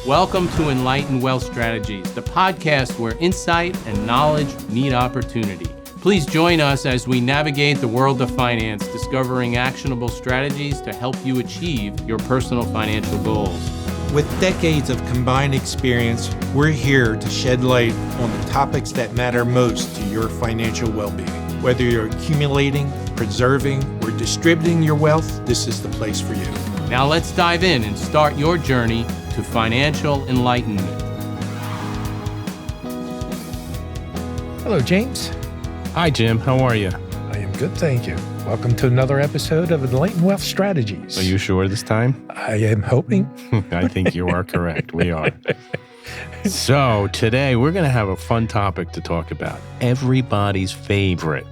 Welcome to Enlightened Wealth Strategies, the podcast where insight and knowledge meet opportunity. Please join us as we navigate the world of finance, discovering actionable strategies to help you achieve your personal financial goals. With decades of combined experience, we're here to shed light on the topics that matter most to your financial well-being. Whether you're accumulating, preserving, or distributing your wealth, this is the place for you. Now let's dive in and start your journey to financial enlightenment. Hello, James. Hi, Jim. How are you? I am good, thank you. Welcome to another episode of Enlightened Wealth Strategies. Are you sure this time? I am hoping. I think you are correct. We are. So today we're going to have a fun topic to talk about. Everybody's favorite.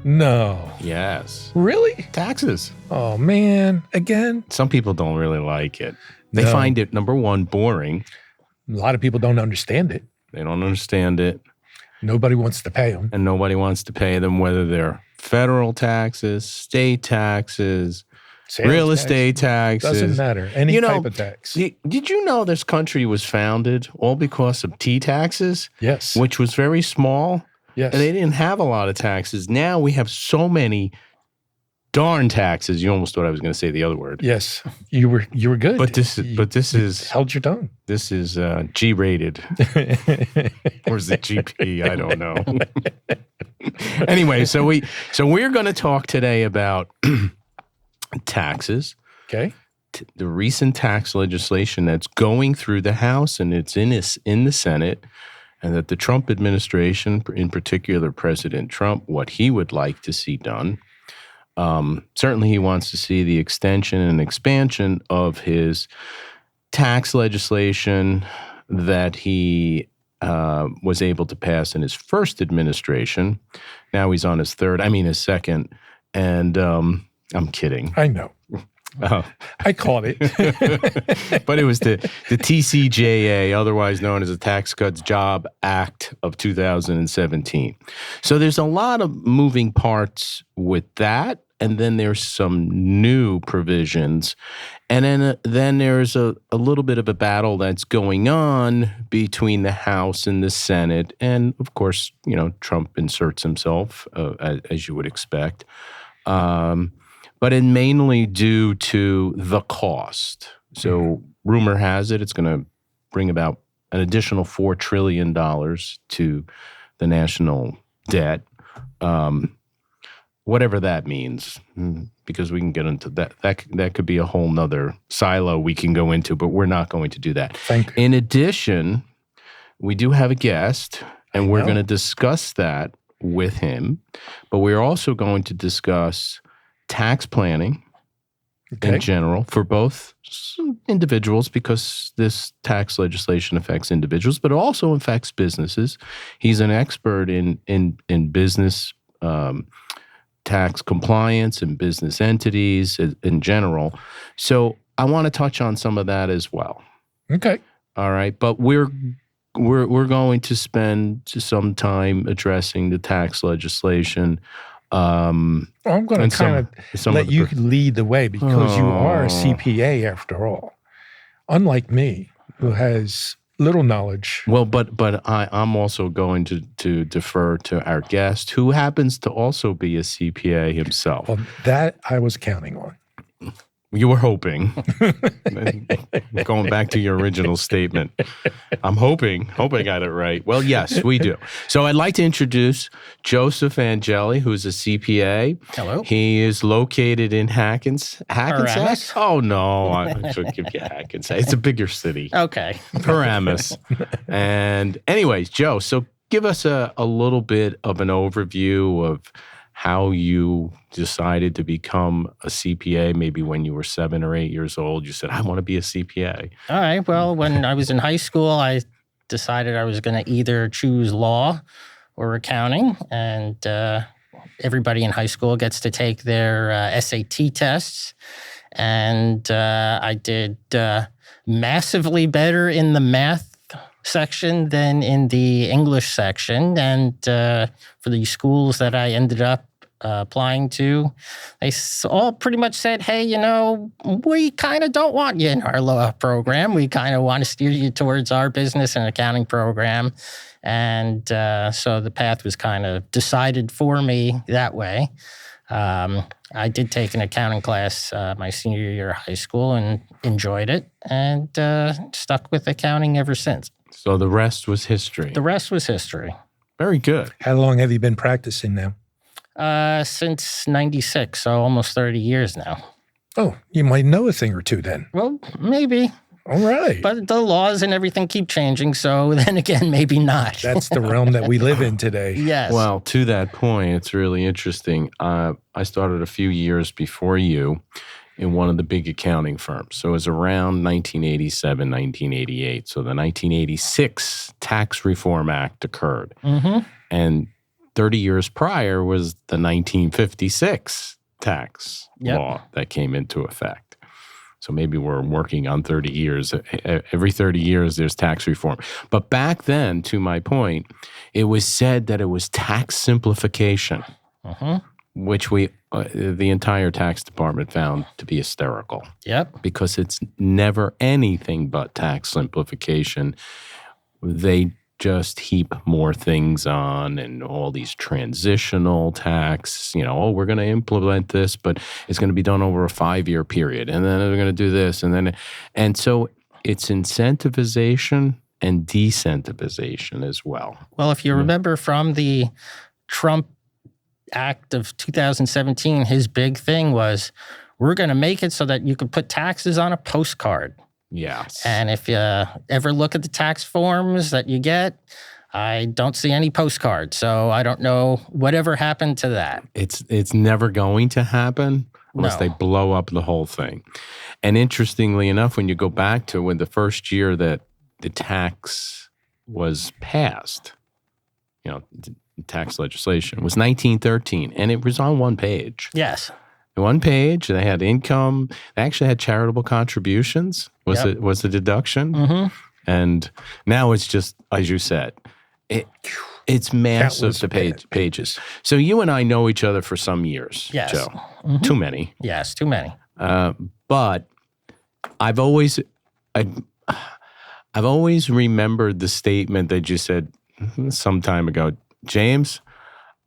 No. Yes. Really? Taxes. Oh, man. Again? Some people don't really like it. They find it, number one, boring. A lot of people don't understand it. They don't understand it. Nobody wants to pay them. And nobody wants to pay them, whether they're federal taxes, state taxes, Sales real tax, estate taxes. Doesn't matter. Any type of tax. Did you know this country was founded all because of tea taxes? Yes. Which was very small. Yes. And they didn't have a lot of taxes. Now we have so many darn taxes. You almost thought I was going to say the other word. Yes. You were good. But this is held your tongue. This is G-rated. Or is it GP? I don't know. Anyway, so we're going to talk today about taxes. Okay. The recent tax legislation that's going through the House and it's in the Senate, and that the Trump administration, in particular President Trump, what he would like to see done. Certainly he wants to see the extension and expansion of his tax legislation that he was able to pass in his first administration. Now he's on his second. And I'm kidding. I know. Oh. I caught it. But it was the TCJA, otherwise known as the Tax Cuts Job Act of 2017. So there's a lot of moving parts with that. And then there's some new provisions. And then there's a little bit of a battle that's going on between the House and the Senate. And, of course, Trump inserts himself, as you would expect. But it mainly due to the cost. So rumor has it, it's going to bring about an additional $4 trillion to the national debt. Whatever that means, because we can get into that. That could be a whole nother silo we can go into, but we're not going to do that. Thank you. In addition, we do have a guest, and we're going to discuss that with him. But we're also going to discuss tax planning in general for both individuals, because this tax legislation affects individuals, but it also affects businesses. He's an expert in business tax compliance and business entities in general. So I want to touch on some of that as well. Okay. All right. But we're going to spend some time addressing the tax legislation. I'm going to kind of let you lead the way, because you are a CPA after all. Unlike me, who has little knowledge. Well, but I'm also going to defer to our guest, who happens to also be a CPA himself. Well, that I was counting on. You were hoping. Going back to your original statement. I'm hoping I got it right. Well, yes, we do. So I'd like to introduce Joseph Angelli, who's a CPA. Hello. He is located in Hackensack. Paramus? Oh, no. I should give you Hackensack. It's a bigger city. Okay. Paramus. And anyways, Joe, so give us a little bit of an overview of how you decided to become a CPA. Maybe when you were 7 or 8 years old, you said, I want to be a CPA. All right. Well, when I was in high school, I decided I was going to either choose law or accounting. And everybody in high school gets to take their SAT tests. And I did massively better in the math section than in the English section. And for the schools that I ended up applying to, they all pretty much said, hey, we kind of don't want you in our law program. We kind of want to steer you towards our business and accounting program. And so the path was kind of decided for me that way. I did take an accounting class my senior year of high school and enjoyed it, and stuck with accounting ever since. So the rest was history. The rest was history. Very good. How long have you been practicing now? Since 96, so almost 30 years now. Oh, you might know a thing or two then. Well, maybe. All right. But the laws and everything keep changing, so then again, maybe not. That's the realm that we live in today. Yes. Well, to that point, it's really interesting. I started a few years before you in one of the big accounting firms. So it was around 1987, 1988. So the 1986 Tax Reform Act occurred. Mm-hmm. And 30 years prior was the 1956 tax law that came into effect. So maybe we're working on 30 years. Every 30 years, there's tax reform. But back then, to my point, it was said that it was tax simplification, which the entire tax department found to be hysterical. Yep. Because it's never anything but tax simplification. They just heap more things on and all these transitional tax, we're going to implement this, but it's going to be done over a 5-year period. And then they're going to do this. And so it's incentivization and decentivization as well. Well, if you remember from the Trump Act of 2017, his big thing was, we're going to make it so that you can put taxes on a postcard. Yes. And if you ever look at the tax forms that you get, I don't see any postcards. So I don't know whatever happened to that. It's never going to happen unless they blow up the whole thing. And interestingly enough, when you go back to when the first year that the tax was passed, tax legislation was 1913, and it was on one page. Yes. One page, they had income. They actually had charitable contributions. Was the deduction, and now it's just, as you said, it's massive. The pages. So you and I know each other for some years, yes. Joe. Too many. Yes, too many. But I've always remembered the statement that you said some time ago, James.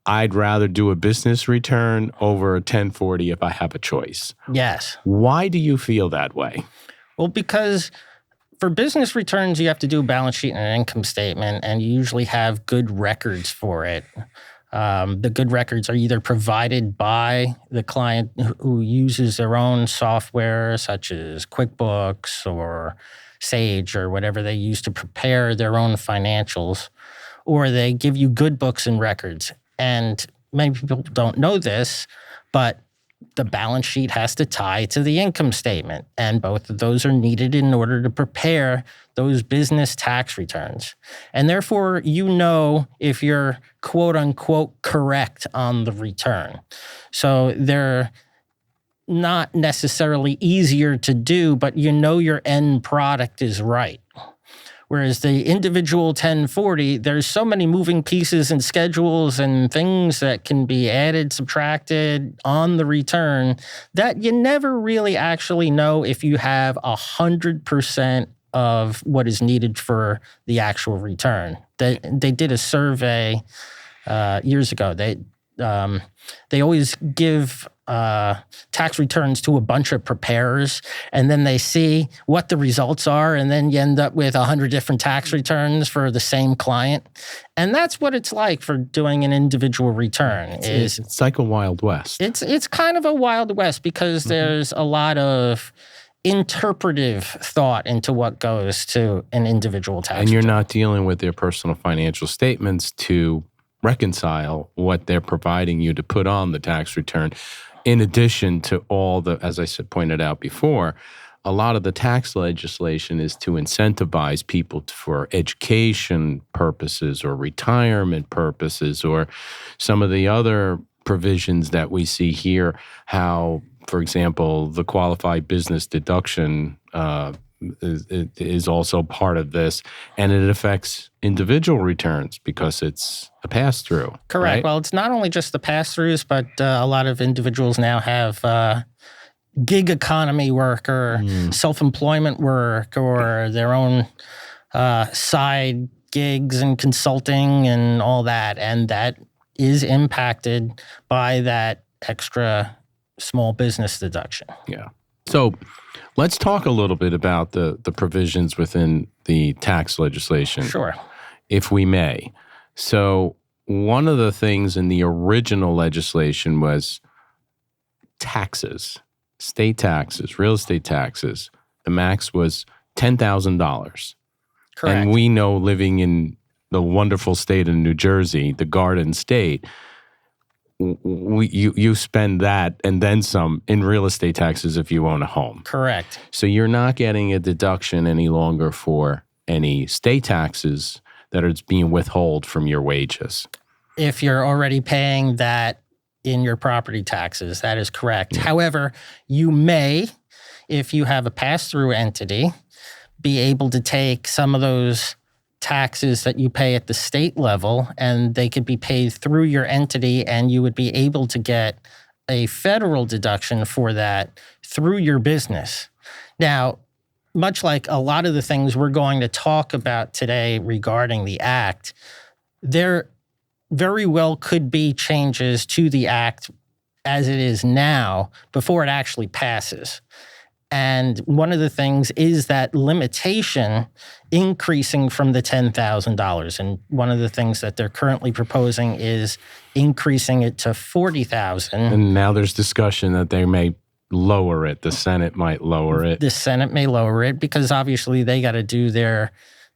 I'd rather do a business return over a 1040 if I have a choice. Yes. Why do you feel that way? Well, because for business returns, you have to do a balance sheet and an income statement, and you usually have good records for it. The good records are either provided by the client who uses their own software, such as QuickBooks or Sage or whatever they use to prepare their own financials, or they give you good books and records. And many people don't know this, but the balance sheet has to tie to the income statement, and both of those are needed in order to prepare those business tax returns. And therefore, if you're quote unquote correct on the return. So they're not necessarily easier to do, but your end product is right. Whereas the individual 1040, there's so many moving pieces and schedules and things that can be added, subtracted on the return that you never really actually know if you have 100% of what is needed for the actual return. They did a survey years ago. They always give tax returns to a bunch of preparers, and then they see what the results are, and then you end up with 100 different tax returns for the same client. And that's what it's like for doing an individual return. It's like a Wild West. It's kind of a Wild West because there's a lot of interpretive thought into what goes to an individual tax return. And you're not dealing with their personal financial statements to reconcile what they're providing you to put on the tax return. In addition to all the, as I pointed out before, a lot of the tax legislation is to incentivize people for education purposes or retirement purposes, or some of the other provisions that we see here, how, for example, the qualified business deduction is also part of this, and it affects individual returns because it's a pass-through. Correct. Right? Well, it's not only just the pass-throughs, but a lot of individuals now have gig economy work or self-employment work or their own side gigs and consulting and all that, and that is impacted by that extra small business deduction. Yeah. So let's talk a little bit about the provisions within the tax legislation. Sure. If we may. So one of the things in the original legislation was taxes, state taxes, real estate taxes. The max was $10,000. Correct. And we know, living in the wonderful state of New Jersey, the Garden State, you spend that and then some in real estate taxes if you own a home. Correct. So you're not getting a deduction any longer for any state taxes that are being withheld from your wages. If you're already paying that in your property taxes, that is correct. Yeah. However, you may, if you have a pass-through entity, be able to take some of those taxes that you pay at the state level, and they could be paid through your entity, and you would be able to get a federal deduction for that through your business. Now, much like a lot of the things we're going to talk about today regarding the Act, there very well could be changes to the Act as it is now before it actually passes. And one of the things is that limitation increasing from the $10,000. And one of the things that they're currently proposing is increasing it to $40,000. And now there's discussion that they may lower it. The Senate might lower it. The Senate may lower it because obviously they got to do their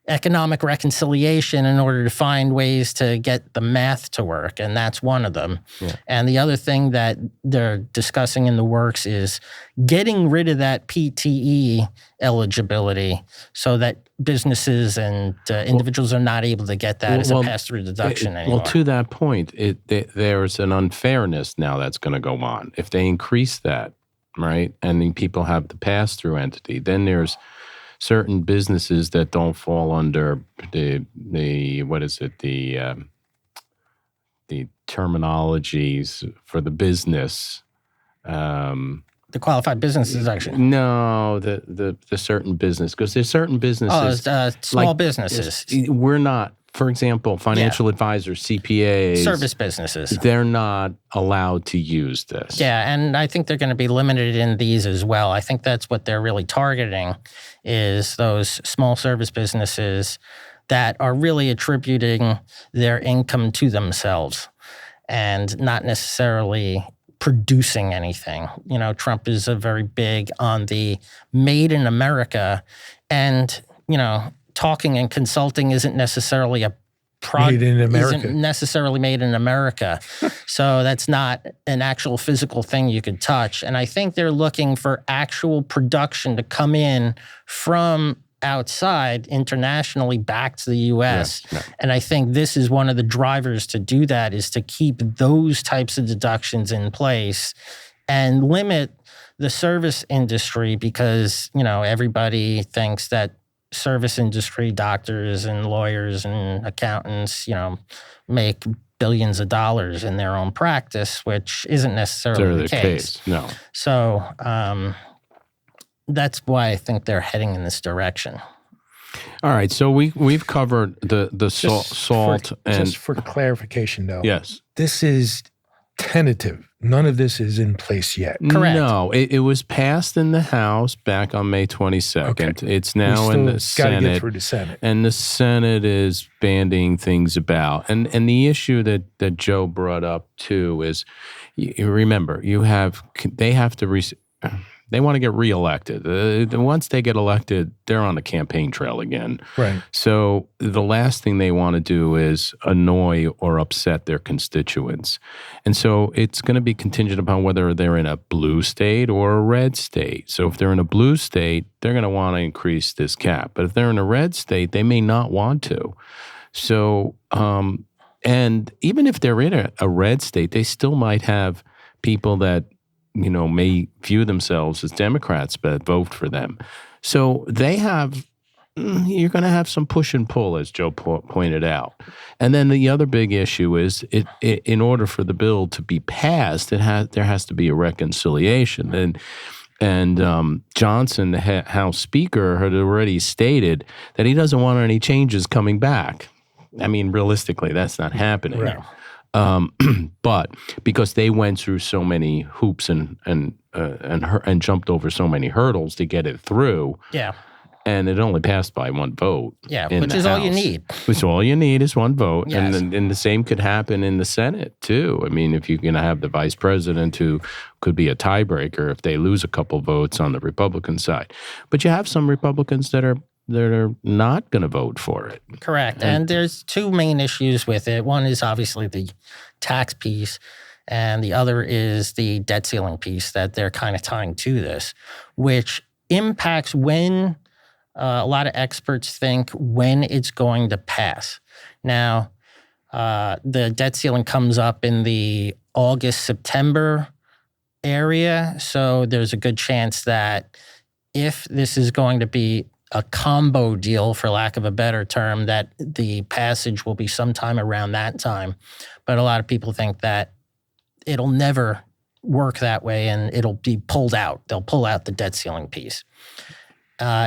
economic reconciliation in order to find ways to get the math to work, and that's one of them. Yeah. And the other thing that they're discussing in the works is getting rid of that PTE eligibility so that businesses and individuals are not able to get that as a pass-through deduction anymore. Well, to that point, there's an unfairness now that's going to go on. If they increase that, right, and then people have the pass-through entity, then there's certain businesses that don't fall under the terminologies for the business. The qualified business deduction. No, the certain business, because there's certain businesses. Small businesses. We're not. For example, financial advisors, CPAs. Service businesses. They're not allowed to use this. Yeah, and I think they're going to be limited in these as well. I think that's what they're really targeting, is those small service businesses that are really attributing their income to themselves and not necessarily producing anything. You know, Trump is very big on the made in America, and, you know, talking and consulting isn't necessarily isn't necessarily made in America. So that's not an actual physical thing you could touch. And I think they're looking for actual production to come in from outside internationally back to the U.S. Yeah. And I think this is one of the drivers to do that, is to keep those types of deductions in place and limit the service industry, because, you know, everybody thinks that service industry doctors and lawyers and accountants, you know, make billions of dollars in their own practice, which isn't necessarily the case. No. So that's why I think they're heading in this direction. All right. So we've covered the salt and just for clarification, though. Yes. This is tentative. None of this is in place yet. Correct. No, it was passed in the House back on May 22nd. Okay. It's now in the Senate. Get through the Senate. And the Senate is banding things about. And the issue that Joe brought up too is, you remember, they want to get reelected. Once they get elected, they're on the campaign trail again. Right. So the last thing they want to do is annoy or upset their constituents. And so it's going to be contingent upon whether they're in a blue state or a red state. So if they're in a blue state, they're going to want to increase this cap. But if they're in a red state, they may not want to. So, and even if they're in a red state, they still might have people that may view themselves as Democrats, but vote for them. So they have, you're going to have some push and pull, as Joe pointed out. And then the other big issue is, in order for the bill to be passed, there has to be a reconciliation. And Johnson, the House Speaker, had already stated that he doesn't want any changes coming back. I mean, realistically, that's not happening. No. But because they went through so many hoops and jumped over so many hurdles to get it through, and it only passed by one vote. Yeah, which is all you need. Which all you need is one vote, Yes. and the same could happen in the Senate too. I mean, if you're going to have the vice president who could be a tiebreaker if they lose a couple votes on the Republican side, but you have some Republicans that are not going to vote for it. Correct. And there's two main issues with it. One is obviously the tax piece, and the other is the debt ceiling piece that they're kind of tying to this, which impacts when a lot of experts think when it's going to pass. Now, the debt ceiling comes up in the August-September area, so there's a good chance that if this is going to be a combo deal, for lack of a better term, that the passage will be sometime around that time. But a lot of people think that it'll never work that way and it'll be pulled out. They'll pull out the debt ceiling piece.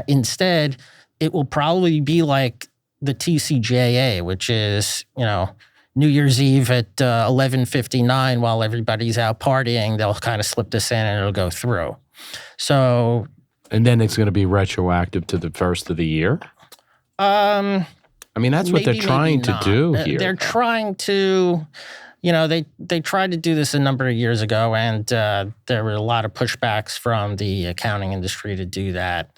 Instead, it will probably be like the TCJA, which is, New Year's Eve at 11:59 while everybody's out partying. They'll kind of slip this in and it'll go through. So... And then it's going to be retroactive to the first of the year? I mean, that's what they're trying to do here. They're trying to, they tried to do this a number of years ago, and there were a lot of pushbacks from the accounting industry to do that.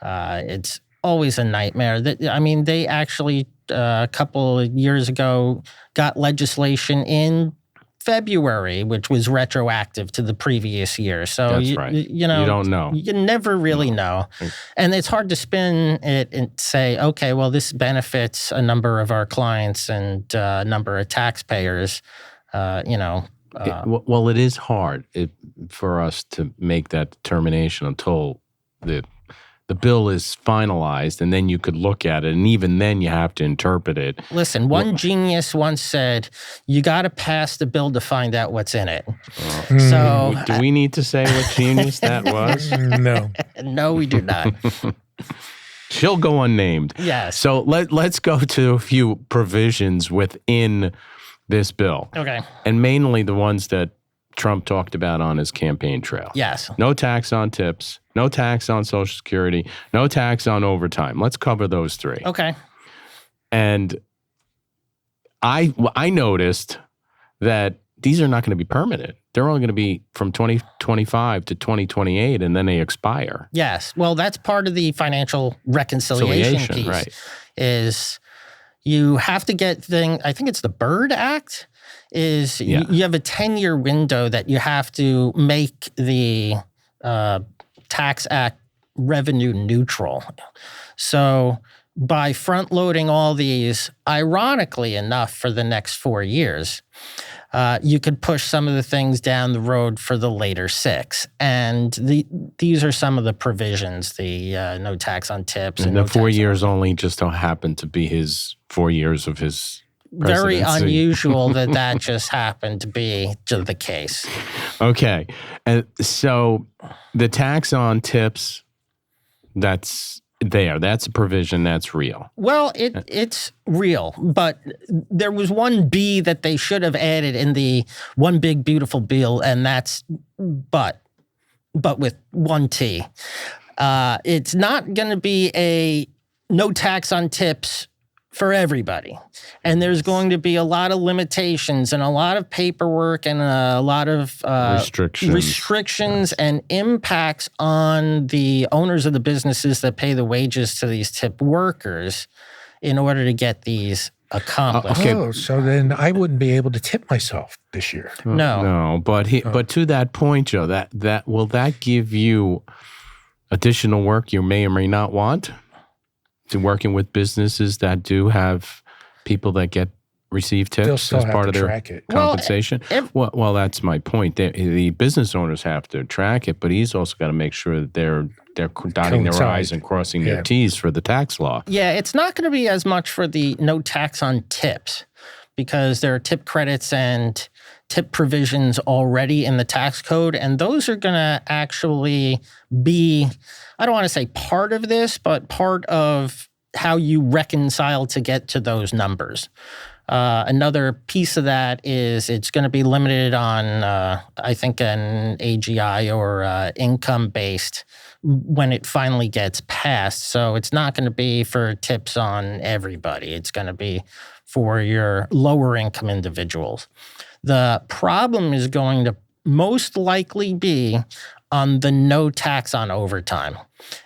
It's always a nightmare. They actually, a couple of years ago, got legislation in February, which was retroactive to the previous year. So that's right. You don't know. You never really know. And it's hard to spin it and say, okay, well, this benefits a number of our clients and a number of taxpayers, well, it is hard for us to make that determination until the bill is finalized, and then you could look at it, and even then you have to interpret it. Listen, one genius once said, you got to pass the bill to find out what's in it. So, do we need to say what genius that was? No. No, we do not. She'll go unnamed. Yes. So let's go to a few provisions within this bill. Okay. And mainly the ones that Trump talked about on his campaign trail. Yes. No tax on tips, no tax on Social Security, no tax on overtime. Let's cover those three. Okay. And I noticed that these are not going to be permanent. They're only going to be from 2025 to 2028, and then they expire. Yes. Well, that's part of the financial reconciliation piece. Right. Is you have to get I think it's the Byrd Act, is you have a 10-year window that you have to make the Tax Act revenue neutral. So by front-loading all these, ironically enough, for the next 4 years, you could push some of the things down the road for the later 6. And these are some of the provisions, the no tax on tips. And the 4 years only just don't happen to be his 4 years of his presidency. Very unusual that just happened to be the case. Okay. And so the tax on tips, that's there. That's a provision that's real. Well, it's real, but there was one B that they should have added in the one big beautiful bill, and that's but with one T. It's not going to be a no tax on tips for everybody. And there's going to be a lot of limitations and a lot of paperwork and a lot of restrictions and impacts on the owners of the businesses that pay the wages to these tip workers in order to get these accomplished. Okay. Oh, so then I wouldn't be able to tip myself this year. No, but to that point, Joe, that will that give you additional work you may or may not want? To working with businesses that do have people that get receive They'll tips still as have part to of their track it. compensation? Well, that's my point. The business owners have to track it, but he's also got to make sure that they're dotting their I's and crossing their T's for the tax law. Yeah, it's not going to be as much for the no tax on tips because there are tip credits and tip provisions already in the tax code, and those are going to actually be, I don't want to say part of this, but part of how you reconcile to get to those numbers. Another piece of that is it's going to be limited on, I think, an AGI or income-based when it finally gets passed. So it's not going to be for tips on everybody. It's going to be for your lower income individuals. The problem is going to most likely be on the no tax on overtime.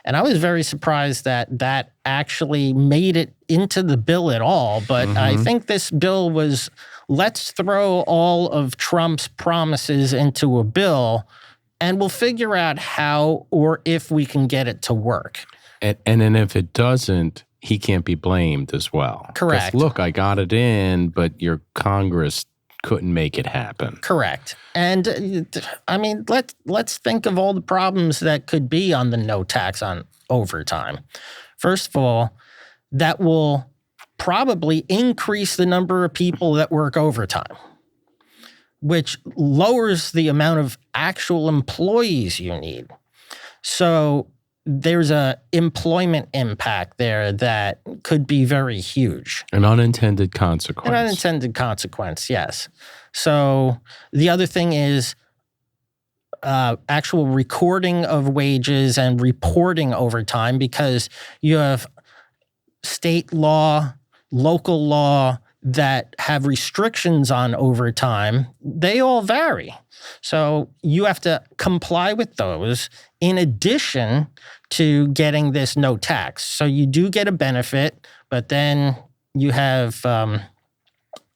And I was very surprised that actually made it into the bill at all. But I think this bill was, let's throw all of Trump's promises into a bill and we'll figure out how or if we can get it to work. And then if it doesn't, he can't be blamed as well. Correct. Look, I got it in, but your Congress couldn't make it happen. Correct. And I mean, let's think of all the problems that could be on the no tax on overtime. First of all, that will probably increase the number of people that work overtime, which lowers the amount of actual employees you need. So there's a employment impact there that could be very huge. An unintended consequence. An unintended consequence, yes. So the other thing is actual recording of wages and reporting overtime, because you have state law, local law that have restrictions on overtime. They all vary. So you have to comply with those in addition to getting this no tax. So you do get a benefit, but then you have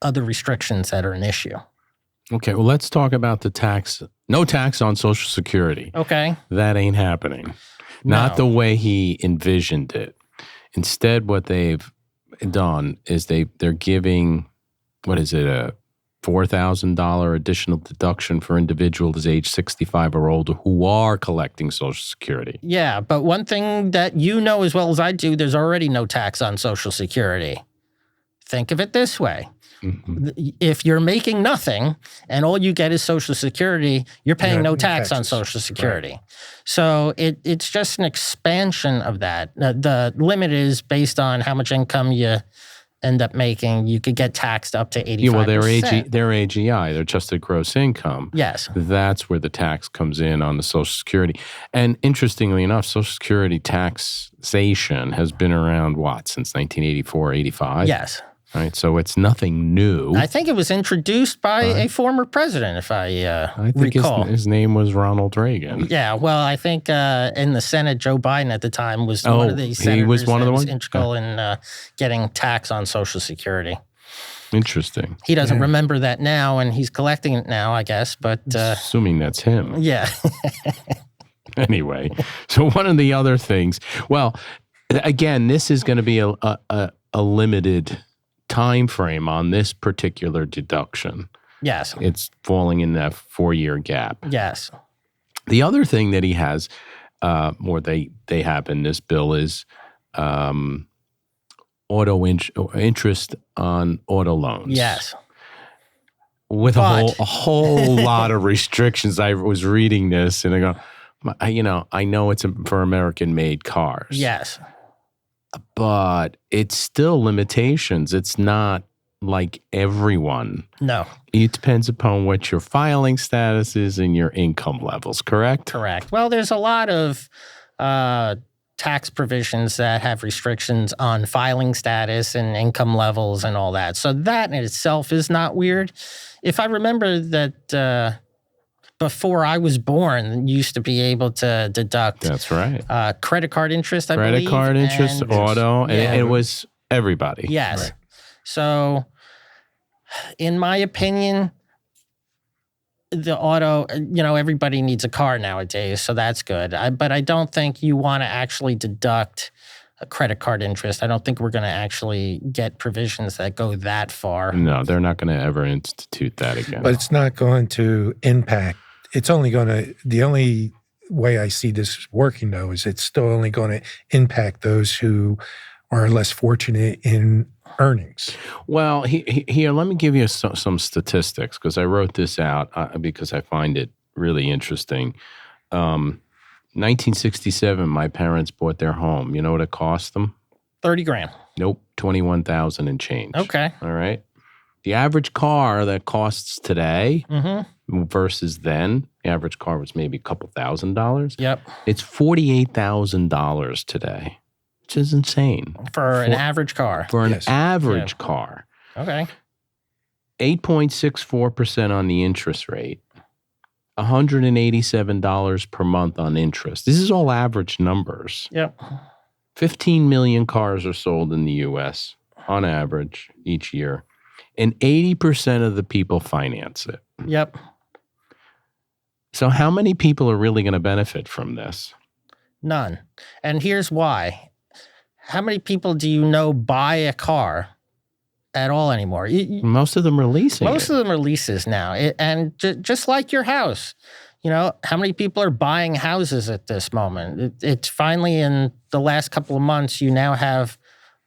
other restrictions that are an issue. Okay, well, let's talk about the tax. No tax on Social Security. Okay. That ain't happening. Not the way he envisioned it. Instead, what they've done is they're giving, what is it, a $4,000 additional deduction for individuals age 65 or older who are collecting Social Security. Yeah, but one thing that you know as well as I do, there's already no tax on Social Security. Think of it this way. If you're making nothing and all you get is Social Security, you're paying no tax on Social Security. Right. So it's just an expansion of that. The limit is based on how much income you end up making. You could get taxed up to 85%. Yeah, well, they're AGI, they're adjusted gross income. Yes. That's where the tax comes in on the Social Security. And interestingly enough, Social Security taxation has been around, since 1984, 85? Yes. Right, so it's nothing new. I think it was introduced by a former president, if I think recall. His name was Ronald Reagan. Yeah, well, I think in the Senate, Joe Biden at the time was one of the senators he was one of the ones? integral in getting tax on Social Security. Interesting. He doesn't remember that now, and he's collecting it now, I guess. But assuming that's him. Yeah. Anyway, so one of the other things, well, again, this is going to be a limited time frame on this particular deduction. Yes. It's falling in that 4-year gap. Yes. The other thing that he has, or they have in this bill, is interest on auto loans. Yes. With a whole lot of restrictions. I was reading this and I go, I know it's for American-made cars. Yes. But it's still limitations. It's not like everyone. No. It depends upon what your filing status is and your income levels, correct? Correct. Well, there's a lot of tax provisions that have restrictions on filing status and income levels and all that. So that in itself is not weird. If I remember that before I was born, you used to be able to deduct. That's right. Credit card interest, I believe. Credit card interest, auto, and it was everybody. Yes. Right. So, in my opinion, the auto, everybody needs a car nowadays, so that's good. But I don't think you want to actually deduct credit card interest. I don't think we're going to actually get provisions that go that far. No, they're not going to ever institute that again. But it's not going to impact. It's only going to, the only way I see this working, though, is it's still only going to impact those who are less fortunate in earnings. Well, here, let me give you some statistics, because I wrote this out because I find it really interesting. 1967, my parents bought their home. You know what it cost them? $30,000. Nope, $21,000 and change. Okay. All right. The average car that costs today versus then, the average car was maybe a couple $1,000s. Yep. It's $48,000 today, which is insane. For an average car. For an average car. Okay. 8.64% on the interest rate. $187 per month on interest. This is all average numbers. Yep. 15 million cars are sold in the U.S. on average each year, and 80% of the people finance it. Yep. So how many people are really going to benefit from this? None. And here's why. How many people do you know buy a car at all anymore? Most of them are leasing. Most of them are leases now. And just like your house, you know, how many people are buying houses at this moment? It's finally in the last couple of months, you now have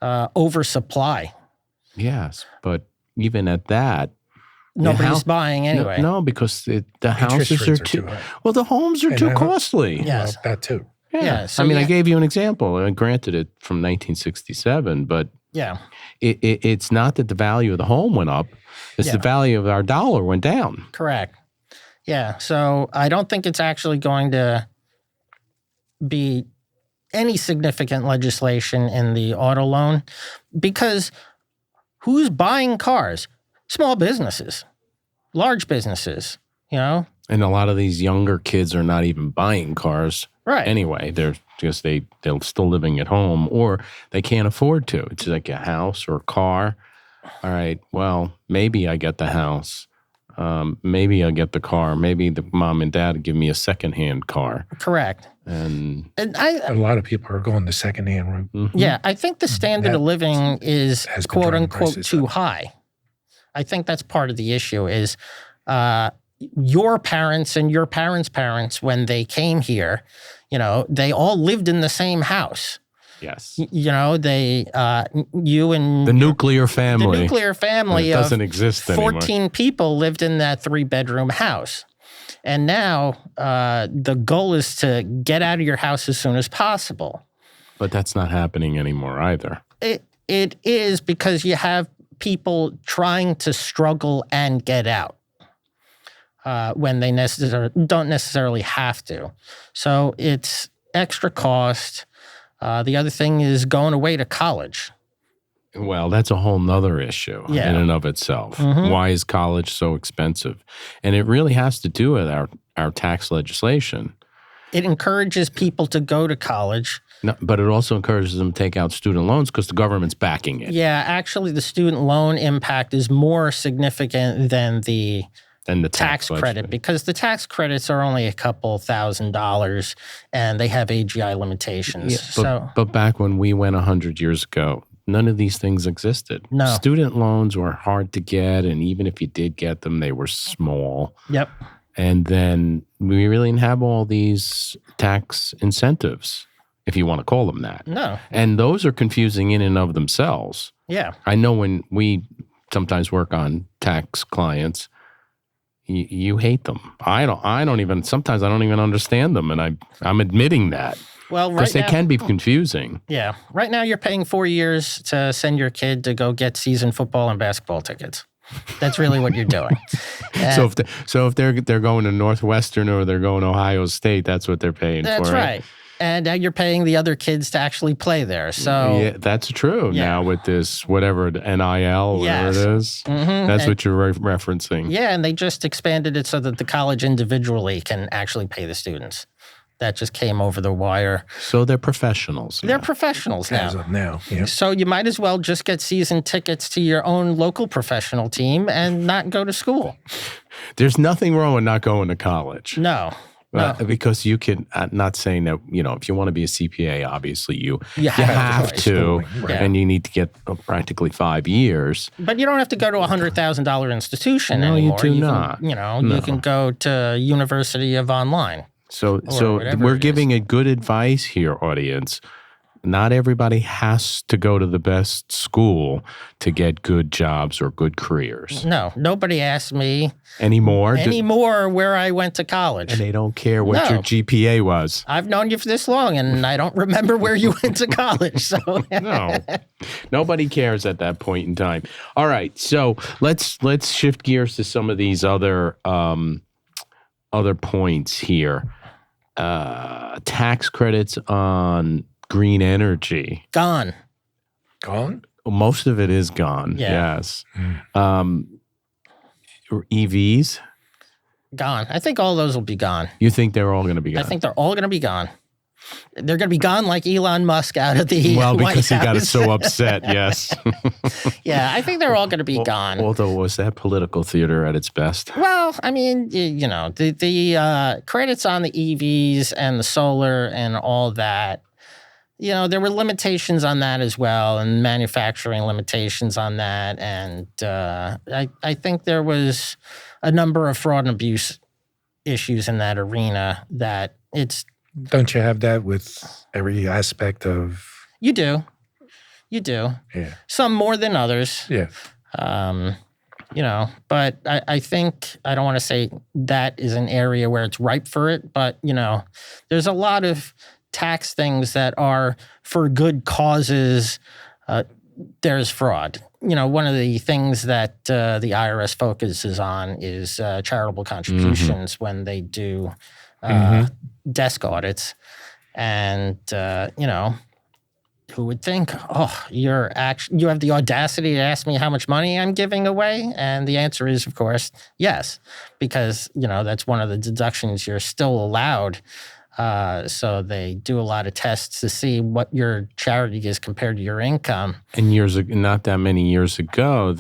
oversupply. Yes, but even at that, nobody's buying anyway. No, because the houses are too high. Well, the homes are too costly. Yes. Well, that too. Yeah. So I mean, I gave you an example. I granted it from 1967, but yeah, it's not that the value of the home went up. It's the value of our dollar went down. Correct. Yeah. So I don't think it's actually going to be any significant legislation in the auto loan, because who's buying cars? Small businesses, large businesses, you know? And a lot of these younger kids are not even buying cars. Right. Anyway, they're just, they're still living at home, or they can't afford to. It's like a house or a car. All right, well, maybe I get the house. Maybe I'll get the car. Maybe the mom and dad give me a secondhand car. Correct. And a lot of people are going the secondhand route. Mm-hmm. Yeah, I think the standard of living is quote unquote too high. I think that's part of the issue is your parents and your parents' parents, when they came here, you know, they all lived in the same house. Yes. You know, they, you and the nuclear family. The nuclear family it doesn't exist 14 anymore. people lived in that 3-bedroom house. And now the goal is to get out of your house as soon as possible. But that's not happening anymore either. It is, because you have people trying to struggle and get out when they don't necessarily have to. So it's extra cost. The other thing is going away to college. Well, that's a whole nother issue in and of itself. Mm-hmm. Why is college so expensive? And it really has to do with our tax legislation. It encourages people to go to college. No, but it also encourages them to take out student loans because the government's backing it. Yeah, actually, the student loan impact is more significant than the tax credit, because the tax credits are only a couple $1,000s and they have AGI limitations. Yeah, but back when we went 100 years ago, none of these things existed. No. Student loans were hard to get, and even if you did get them, they were small. Yep. And then we really didn't have all these tax incentives, if you want to call them that. No. And those are confusing in and of themselves. Yeah. I know when we sometimes work on tax clients, you hate them. Sometimes I don't even understand them, and I'm admitting that. Well, right now, because they can be confusing. Yeah. Right now you're paying 4 years to send your kid to go get season football and basketball tickets. That's really what you're doing. So if they're going to Northwestern or they're going to Ohio State, that's what they're paying for. That's right. And now you're paying the other kids to actually play there. So yeah, that's true. Yeah. Now with this whatever NIL, whatever it is, that's what you're referencing. Yeah, and they just expanded it so that the college individually can actually pay the students. That just came over the wire. So they're professionals. They're professionals now. As of now, yeah. So you might as well just get season tickets to your own local professional team and not go to school. There's nothing wrong with not going to college. No. Because you can, not saying that, if you want to be a CPA, obviously you have to, schooling, right. and you need to get practically 5 years. But you don't have to go to a $100,000 institution No, anymore. you do not. You can go to University of Online. So we're giving a good advice here, audience. Not everybody has to go to the best school to get good jobs or good careers. No, nobody asked me anymore where I went to college. And they don't care what your GPA was. I've known you for this long, and I don't remember where you went to college. So no, nobody cares at that point in time. All right, so let's shift gears to some of these other points here. Tax credits on green energy. Gone? Most of it is gone, yes. EVs? Gone. I think all those will be gone. You think they're all going to be gone? I think they're all going to be gone. They're going to be gone like Elon Musk out of the White because House. He got so upset, yes. Yeah, I think they're all going to be gone. Although, was that political theater at its best? Well, I mean, the credits on the EVs and the solar and all that, there were limitations on that as well, and manufacturing limitations on that. And I think there was a number of fraud and abuse issues in that arena that it's... Don't you have that with every aspect of... You do. Yeah. Some more than others. Yeah. But I think, I don't want to say that is an area where it's ripe for it, but, there's a lot of tax things that are for good causes. There's fraud. One of the things that the IRS focuses on is charitable contributions when they do desk audits. And, who would think, you have the audacity to ask me how much money I'm giving away? And the answer is, of course, yes, because, that's one of the deductions you're still allowed. So they do a lot of tests to see what your charity is compared to your income. And not that many years ago,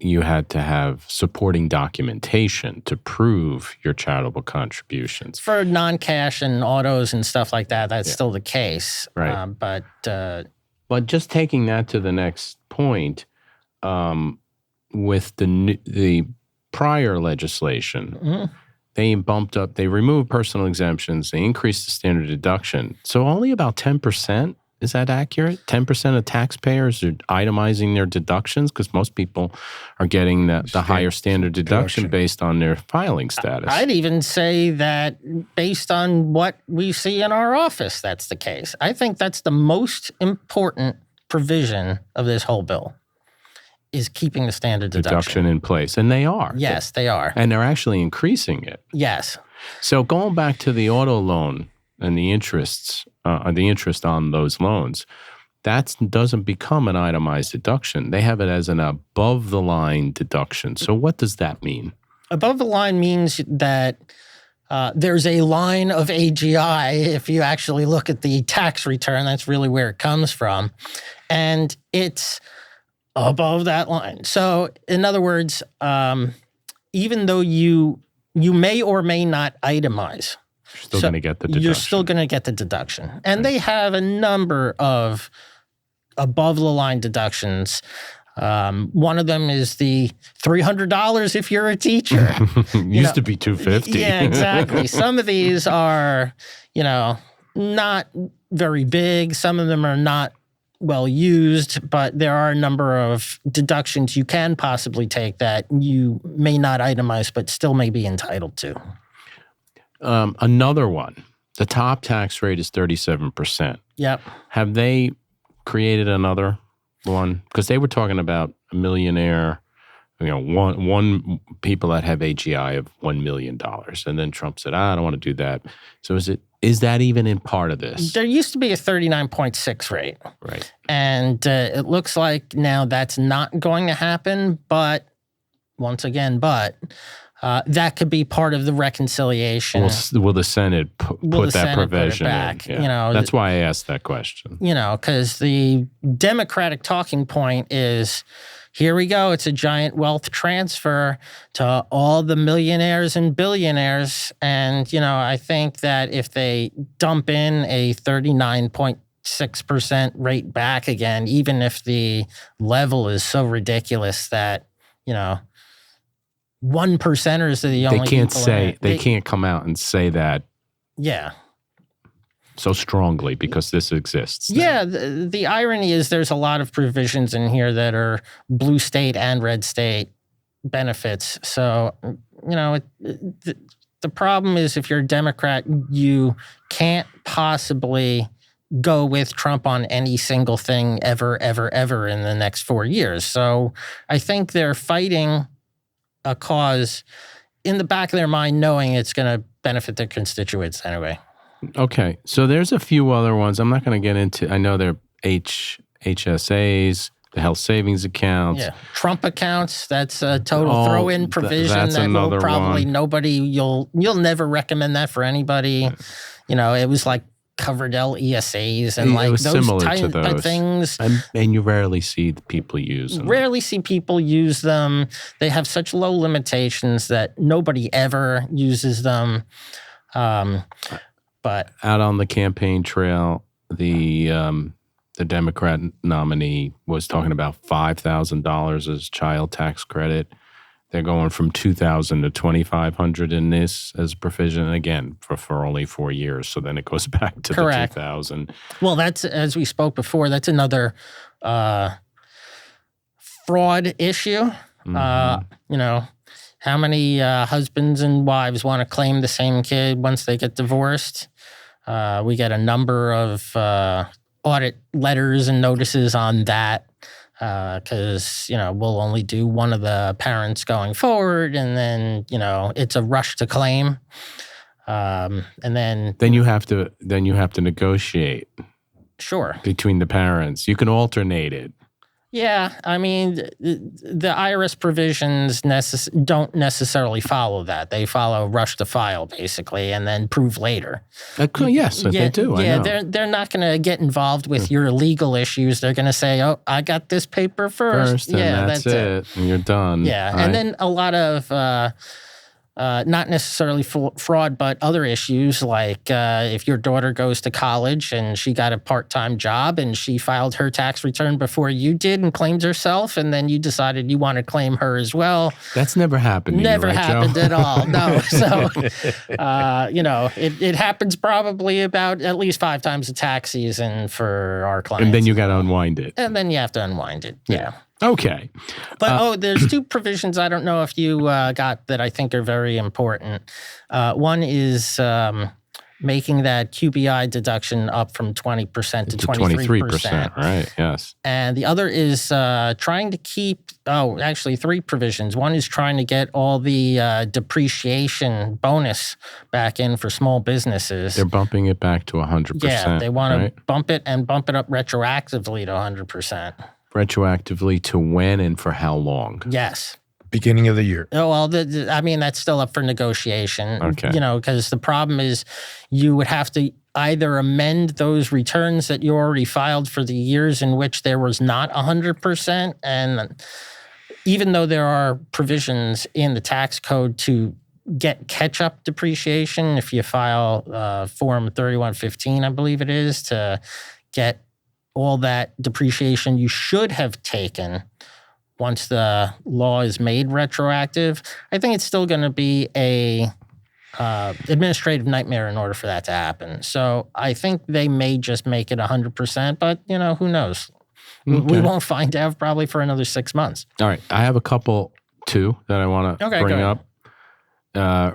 you had to have supporting documentation to prove your charitable contributions. For non-cash and autos and stuff like that, that's still the case. Right. But just taking that to the next point, with the prior legislation, they removed personal exemptions, they increased the standard deduction. So only about 10%. Is that accurate? 10% of taxpayers are itemizing their deductions because most people are getting the higher standard deduction based on their filing status. I'd even say that based on what we see in our office, that's the case. I think that's the most important provision of this whole bill, is keeping the standard deduction in place. And they are. Yes, they are. And they're actually increasing it. Yes. So going back to the auto loan and the interest on those loans, that doesn't become an itemized deduction. They have it as an above-the-line deduction. So what does that mean? Above the line means that there's a line of AGI. If you actually look at the tax return, that's really where it comes from. And it's above that line. So in other words, even though you may or may not itemize, you're still going to get the deduction. You're still going to get the deduction. And they have a number of above-the-line deductions. One of them is the $300 if you're a teacher. Used to be $250. Yeah, exactly. Some of these are, not very big. Some of them are not well used, but there are a number of deductions you can possibly take that you may not itemize, but still may be entitled to. Another one, the top tax rate is 37%. Yep. Have they created another one? Because they were talking about a millionaire, one people that have AGI of $1 million. And then Trump said, I don't want to do that. So is that even in part of this? There used to be a 39.6 rate. Right. And it looks like now that's not going to happen. But once again, that could be part of the reconciliation. Will the Senate put that provision back? in? Yeah. That's why I asked that question. Because the Democratic talking point is here we go. It's a giant wealth transfer to all the millionaires and billionaires. And, I think that if they dump in a 39.6% rate back again, even if the level is so ridiculous that, 1%ers are the only they can't come out and say that. Yeah. So strongly because this exists. Yeah, the irony is there's a lot of provisions in here that are blue state and red state benefits. So, the problem is if you're a Democrat, you can't possibly go with Trump on any single thing ever in the next 4 years. So I think they're fighting a cause in the back of their mind knowing it's going to benefit their constituents anyway. Okay, so there's a few other ones. I'm not going to get into. I know they're HSAs, the health savings accounts. Yeah, Trump accounts. That's a total throw-in provision that will probably nobody. You'll never recommend that for anybody. It was like Coverdell ESAs and like those type of things. And you rarely see people use them. Rarely see people use them. They have such low limitations that nobody ever uses them. But out on the campaign trail, the Democrat nominee was talking about $5,000 as child tax credit. They're going from $2,000 to $2,500 in this as a provision, again, for only 4 years. So then it goes back to Correct. the $2,000. Well, that's, as we spoke before, that's another fraud issue. Mm-hmm. How many husbands and wives want to claim the same kid once they get divorced? We get a number of audit letters and notices on that because, we'll only do one of the parents going forward, and then, it's a rush to claim. And then you have to negotiate. Sure. Between the parents. You can alternate it. Yeah, I mean, the IRS provisions don't necessarily follow that. They follow rush to file, basically, and then prove later. Yes, they do. Yeah, I know. They're not going to get involved with your legal issues. They're going to say, "Oh, I got this paper first." And that's it. And you're done. Yeah, and then a lot of not necessarily fraud, but other issues like if your daughter goes to college and she got a part-time job and she filed her tax return before you did and claimed herself, and then you decided you want to claim her as well. That's never happened. Never happened at all. No. So, it happens probably about at least 5 times a tax season for our clients. And then you got to unwind it. And then you have to unwind it. Yeah. Okay. But, there's 2 provisions I don't know if you got that I think are very important. One is making that QBI deduction up from 20% to 23%. Right, yes. And the other is trying to keep, actually 3 provisions. One is trying to get all the depreciation bonus back in for small businesses. They're bumping it back to 100%. Yeah, they want to bump it and bump it up retroactively to 100%. Retroactively to when and for how long? Yes. Beginning of the year. Oh, well, that's still up for negotiation. Okay. Because the problem is you would have to either amend those returns that you already filed for the years in which there was not 100%. And even though there are provisions in the tax code to get catch-up depreciation, if you file Form 3115, I believe it is, to get all that depreciation you should have taken once the law is made retroactive, I think it's still going to be a administrative nightmare in order for that to happen. So I think they may just make it 100%, but who knows? Okay. We won't find out probably for another 6 months. All right, I have a couple too that I want to bring up.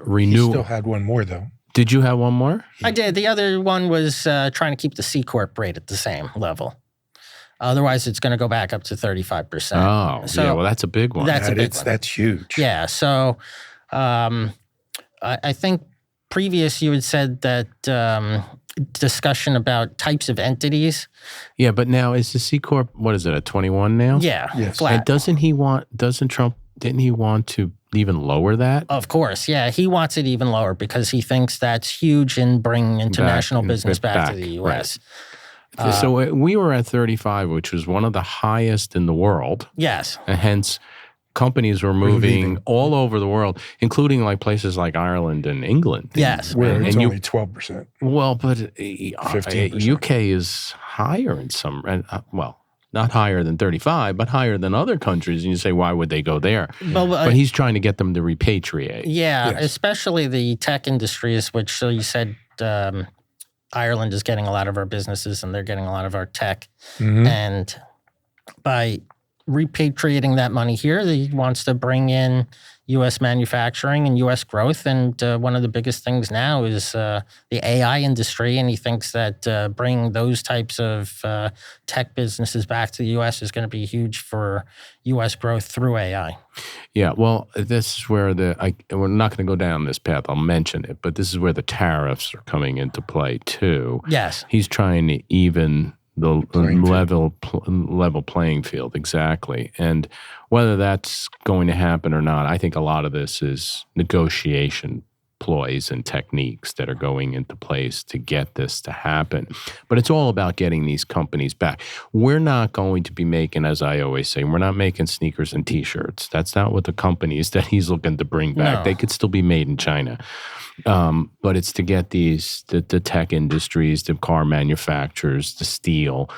Renew. You still had one more though. Did you have one more? I did. The other one was trying to keep the C-Corp rate at the same level. Otherwise, it's going to go back up to 35%. Oh, so, yeah. Well, that's a big one. That's huge. Yeah. So I think previous you had said that discussion about types of entities. Yeah, but now is the C-Corp, what is it, a 21 now? Yeah. Yes. Flat. And didn't Trump want to even lower that? Of course, yeah. He wants it even lower because he thinks that's huge in bringing international business back to the U.S. So we were at 35, which was one of the highest in the world. Yes. And hence, companies were moving all over the world, including like places like Ireland and England. Yes. Where it's only 12%. Well, but 15%. UK is higher in some, well, not higher than 35, but higher than other countries. And you say, why would they go there? But he's trying to get them to repatriate. Yeah, especially the tech industries, which so you said Ireland is getting a lot of our businesses and they're getting a lot of our tech. Mm-hmm. And by repatriating that money here, he wants to bring in U.S. manufacturing and U.S. growth. And one of the biggest things now is the AI industry. And he thinks that bringing those types of tech businesses back to the U.S. is going to be huge for U.S. growth through AI. Yeah, well, this is where we're not going to go down this path. I'll mention it, but this is where the tariffs are coming into play too. Yes. He's trying to even the level playing field, exactly. And whether that's going to happen or not, I think a lot of this is negotiation ploys and techniques that are going into place to get this to happen. But it's all about getting these companies back. We're not going to be making, as I always say, we're not making sneakers and T-shirts. That's not what the companies that he's looking to bring back. No. They could still be made in China. But it's to get the tech industries, the car manufacturers, the steel,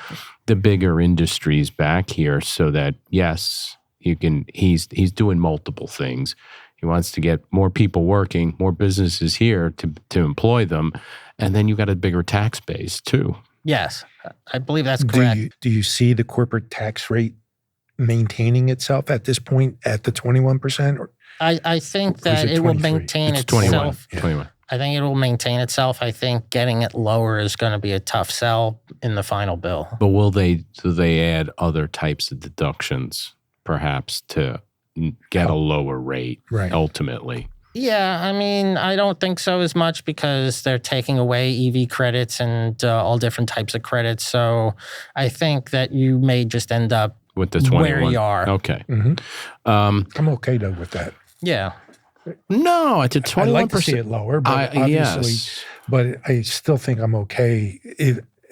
the bigger industries back here so that, yes, he's doing multiple things. He wants to get more people working, more businesses here to employ them, and then you've got a bigger tax base too. Yes, I believe that's correct. Do you see the corporate tax rate maintaining itself at this point at the 21%? Or I think that it it will 23? maintain It's 21. itself. Yeah. 21. I think it will maintain itself. I think getting it lower is going to be a tough sell in the final bill. But do they add other types of deductions, perhaps, to get a lower rate ultimately? Yeah, I mean, I don't think so as much because they're taking away EV credits and all different types of credits. So I think that you may just end up With the 21. where you are. Okay. Mm-hmm. I'm okay though with that. Yeah. No, it's a 21%. I'd like to see it lower, but obviously, yes. but I still think I'm okay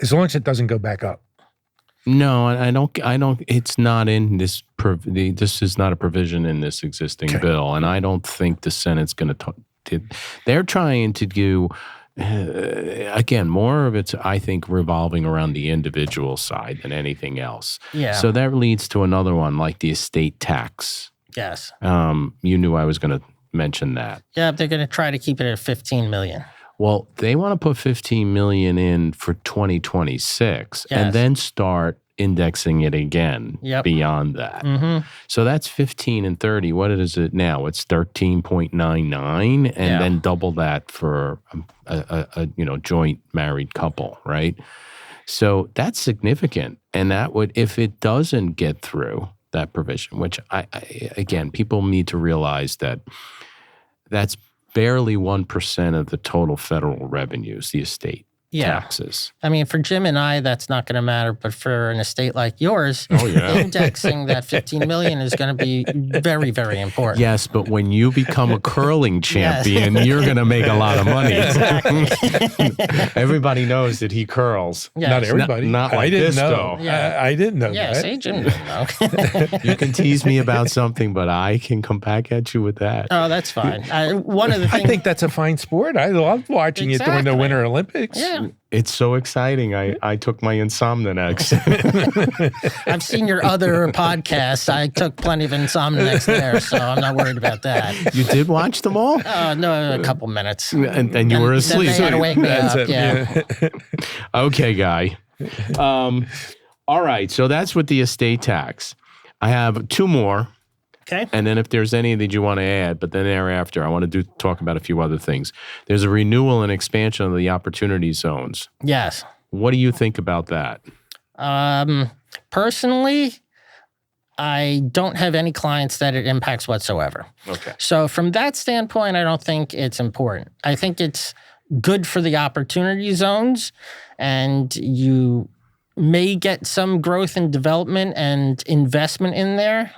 as long as it doesn't go back up. No, I don't. It's not in this. This is not a provision in this existing bill, and I don't think the Senate's going to. They're trying to do. Again, more of it's, I think, revolving around the individual side than anything else. Yeah. So that leads to another one, like the estate tax. Yes. You knew I was going to mention that. Yeah, they're going to try to keep it at $15 million. Well, they want to put $15 million in for 2026 and then start indexing it again beyond that. Mm-hmm. So that's 15 and 30. What is it now? It's 13.99 and then double that for a joint married couple, right? So that's significant. And that would, if it doesn't get through that provision, which again, people need to realize that that's barely 1% of the total federal revenues, the estate taxes. I mean, for Jim and I, that's not going to matter. But for an estate like yours, indexing that $15 million is going to be very, very important. Yes, but when you become a curling champion, you're going to make a lot of money. Exactly. Everybody knows that he curls. Yes. Not everybody. Not like I didn't this, know. though. Yeah. I didn't know Yeah, that. see, Jim didn't know. You can tease me about something, but I can come back at you with that. Oh, that's fine. One of the things I think that's a fine sport. I love watching it during the Exactly. Winter Olympics. Yeah. It's so exciting. I took my Insomninex. I've seen your other podcasts. I took plenty of Insomniacs there, so I'm not worried about that. You did watch them all? No, a couple minutes. And you were asleep. Then they had to wake me That's up. it, Yeah. Okay, guy. All right. So that's with the estate tax. I have two more. Okay. And then if there's any that you want to add, but then thereafter, I want to talk about a few other things. There's a renewal and expansion of the opportunity zones. Yes. What do you think about that? Personally, I don't have any clients that it impacts whatsoever. Okay. So from that standpoint, I don't think it's important. I think it's good for the opportunity zones, and you may get some growth and development and investment in there.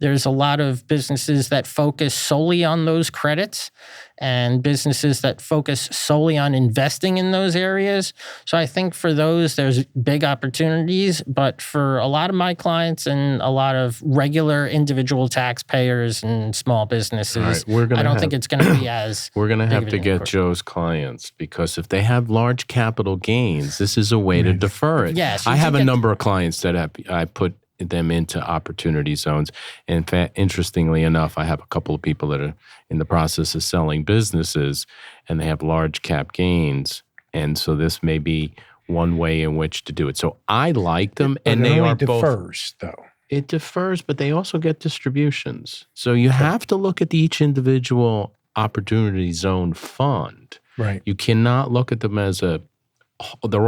There's a lot of businesses that focus solely on those credits and businesses that focus solely on investing in those areas. So I think for those, there's big opportunities. But for a lot of my clients and a lot of regular individual taxpayers and small businesses, I don't think it's going to be as We're going to big have of to an get input. Joe's clients, because if they have large capital gains, this is a way to defer it. Yes, you I have do a get- number of clients that I put them into opportunity zones. In fact, interestingly enough, I have a couple of people that are in the process of selling businesses, and they have large cap gains. And so this may be one way in which to do it. So I like them, and But it they only are both. defers, though. It defers, but they also get distributions. So you have to look at each individual opportunity zone fund. Right. You cannot look at them as they're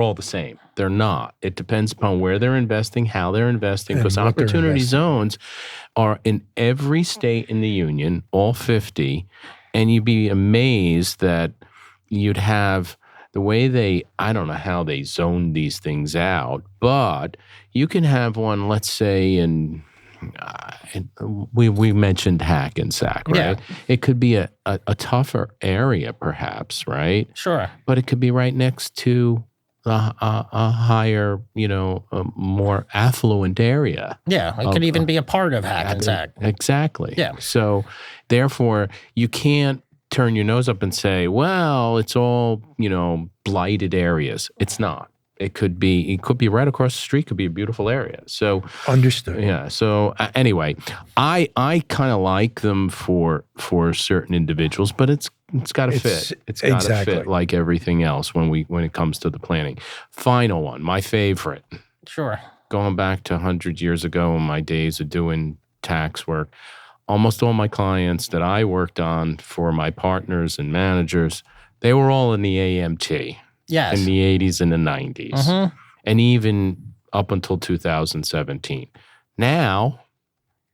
all the same. They're not. It depends upon where they're investing, how they're investing, And because what they're opportunity investing. zones are in every state in the union, all 50, and you'd be amazed that you'd have the way I don't know how they zone these things out, but you can have one, let's say, we mentioned Hackensack, right? Yeah. It could be a tougher area, perhaps, right? Sure. But it could be right next to a higher, a more affluent area. Yeah, it could even be a part of Hackensack. Exactly. Yeah. So therefore, you can't turn your nose up and say, well, it's all, blighted areas. It's not. It could be right across the street, could be a beautiful area. So Understood. yeah. So anyway, I kind of like them for certain individuals, but it's got to fit. It's got to fit like everything else when it comes to the planning. Final one, my favorite. Sure. Going back to 100 years ago in my days of doing tax work, almost all my clients that I worked on for my partners and managers, they were all in the AMT. Yes. In the 80s and the 90s, and even up until 2017. Now,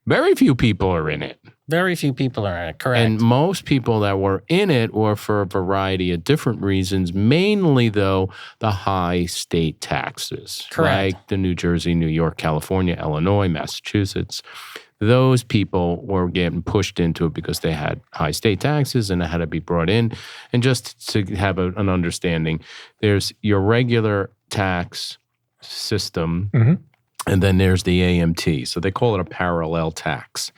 very few people are in it. Very few people are in it, correct. And most people that were in it were for a variety of different reasons, mainly, though, the high state taxes. Correct. Like the New Jersey, New York, California, Illinois, Massachusetts. Those people were getting pushed into it because they had high state taxes and it had to be brought in. And just to have an understanding, there's your regular tax system, and then there's the AMT. So they call it a parallel tax.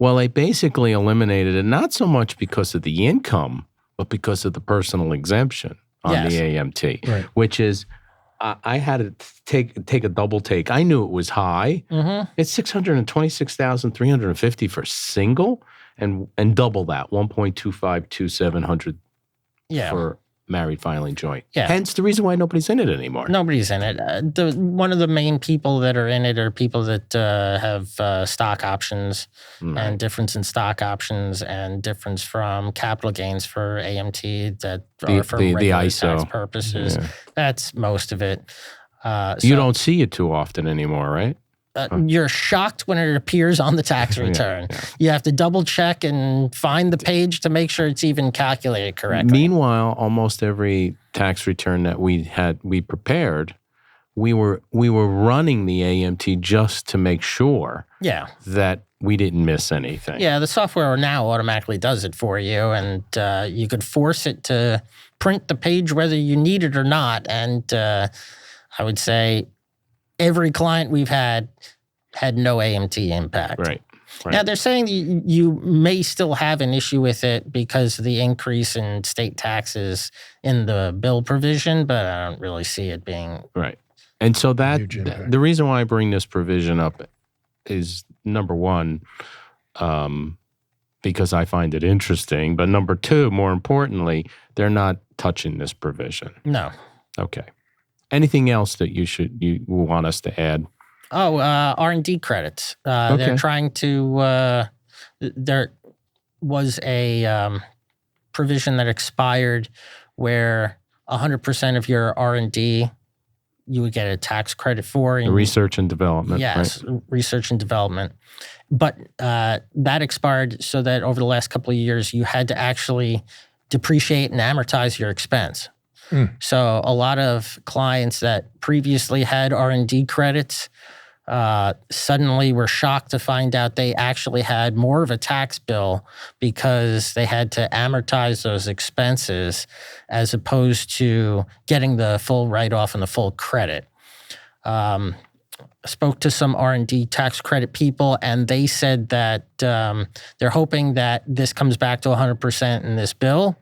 Well, they basically eliminated it, not so much because of the income, but because of the personal exemption on the AMT, Right. which is, I had to take a double take. I knew it was high. It's $626,350 for single, and double that, 1.252700 for married filing joint. Yeah. Hence the reason why nobody's in it anymore. Nobody's in it. One of the main people that are in it are people that have stock options and difference in stock options and difference from capital gains for AMT that are for the regular ISO. tax purposes. Yeah. That's most of it. You don't see it too often anymore, right? You're shocked when it appears on the tax return. You have to double check and find the page to make sure it's even calculated correctly. Meanwhile, almost every tax return that we prepared, we were running the AMT just to make sure that we didn't miss anything. Yeah, the software now automatically does it for you, and you could force it to print the page whether you need it or not. And I would say every client we've had no AMT impact. Right. Now, they're saying you may still have an issue with it because of the increase in state taxes in the bill provision, but I don't really see it being... Right. And so Huge impact. the reason why I bring this provision up is, number one, because I find it interesting, but number two, more importantly, they're not touching this provision. No. Okay. Anything else that you want us to add? Oh, R&D credits. They're trying to... there was a provision that expired where 100% of your R&D you would get a tax credit for. The research and development. Yes, right? research and development. But that expired so that over the last couple of years, you had to actually depreciate and amortize your expense. So a lot of clients that previously had R&D credits suddenly were shocked to find out they actually had more of a tax bill because they had to amortize those expenses as opposed to getting the full write-off and the full credit. Spoke to some R&D tax credit people, and they said that they're hoping that this comes back to 100% in this bill.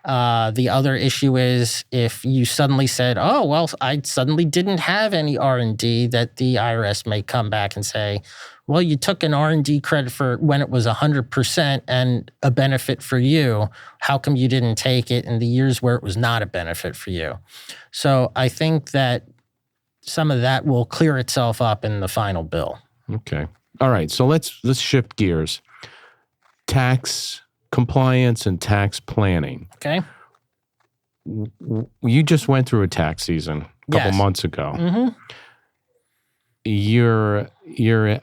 The other issue is if you suddenly said, oh, well, I suddenly didn't have any R&D, that the IRS may come back and say, well, you took an R&D credit for when it was 100% and a benefit for you. How come you didn't take it in the years where it was not a benefit for you? So I think that some of that will clear itself up in the final bill. Okay. All right. So let's shift gears. Tax compliance and tax planning. Okay. You just went through a tax season a couple months ago. Mm-hmm. You're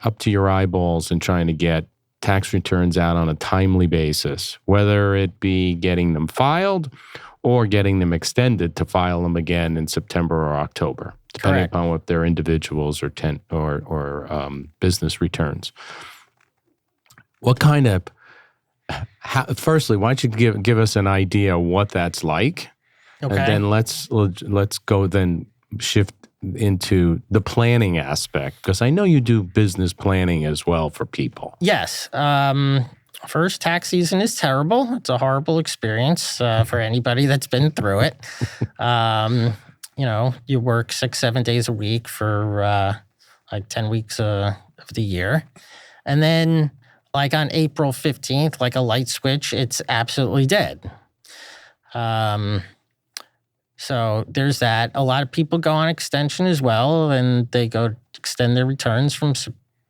up to your eyeballs in trying to get tax returns out on a timely basis, whether it be getting them filed or getting them extended to file them again in September or October, depending upon what their individuals or business returns. What kind of firstly, why don't you give us an idea of what that's like, and then let's go then shift into the planning aspect, because I know you do business planning as well for people. Yes. First tax season is terrible. It's a horrible experience for anybody that's been through it. You work 6-7 days a week for like 10 weeks of the year, and then like on April 15th, like a light switch, it's absolutely dead. So there's that. A lot of people go on extension as well, and they go extend their returns from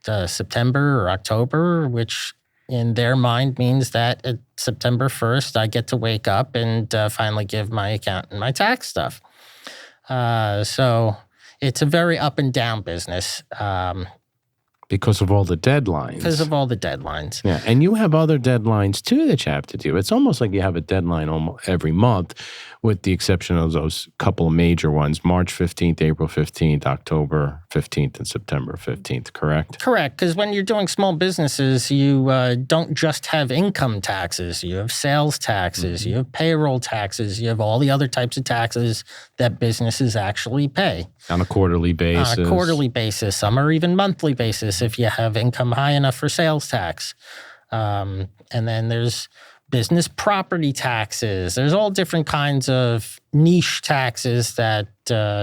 September or October, which in their mind means that at September 1st, I get to wake up and finally give my accountant my tax stuff. So it's a very up and down business. Because of all the deadlines. Yeah, and you have other deadlines too that you have to do. It's almost like you have a deadline almost every month, with the exception of those couple of major ones, March 15th, April 15th, October 15th, and September 15th, correct? Correct, because when you're doing small businesses, you don't just have income taxes. You have sales taxes, you have payroll taxes, you have all the other types of taxes that businesses actually pay. On a quarterly basis. Some are even monthly basis if you have income high enough for sales tax. And then there's business property taxes. There's all different kinds of niche taxes that